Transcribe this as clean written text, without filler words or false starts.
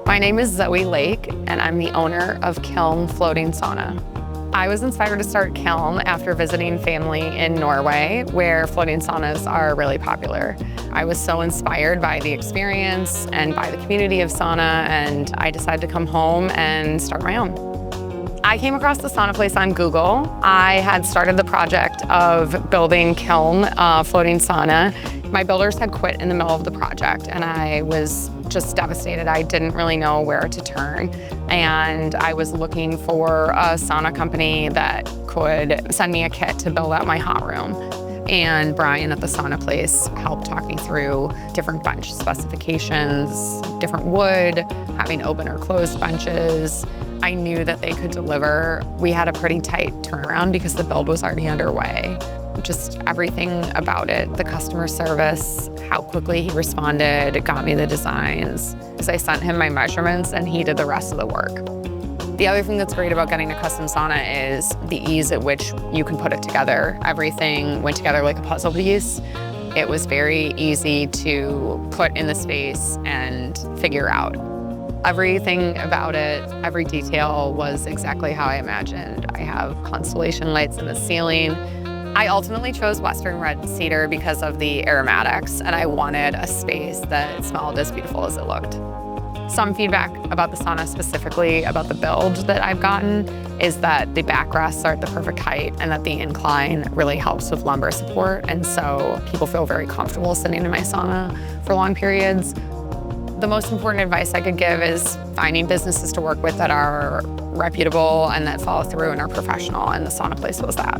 My name is Zoe Lake, and I'm the owner of KILN Floating Sauna. I was inspired to start KILN after visiting family in Norway, where floating saunas are really popular. I was so inspired by the experience and by the community of sauna, and I decided to come home and start my own. I came across the sauna place on Google. I had started the project of building KILN Floating Sauna. My builders had quit in the middle of the project, and I was just devastated. I didn't really know where to turn, and I was looking for a sauna company that could send me a kit to build out my hot room. And Brian at the sauna place helped talk me through different bench specifications, different wood, having open or closed benches. I knew that they could deliver. We had a pretty tight turnaround because the build was already underway. Just everything about it, the customer service, how quickly he responded, got me the designs. Because I sent him my measurements and he did the rest of the work. The other thing that's great about getting a custom sauna is the ease at which you can put it together. Everything went together like a puzzle piece. It was very easy to put in the space and figure out. Everything about it, every detail was exactly how I imagined. I have constellation lights in the ceiling. I ultimately chose Western red cedar because of the aromatics, and I wanted a space that smelled as beautiful as it looked. Some feedback about the sauna, specifically about the build that I've gotten, is that the backrests are at the perfect height and that the incline really helps with lumbar support, and so people feel very comfortable sitting in my sauna for long periods. The most important advice I could give is finding businesses to work with that are reputable and that follow through and are professional, and the sauna place was that.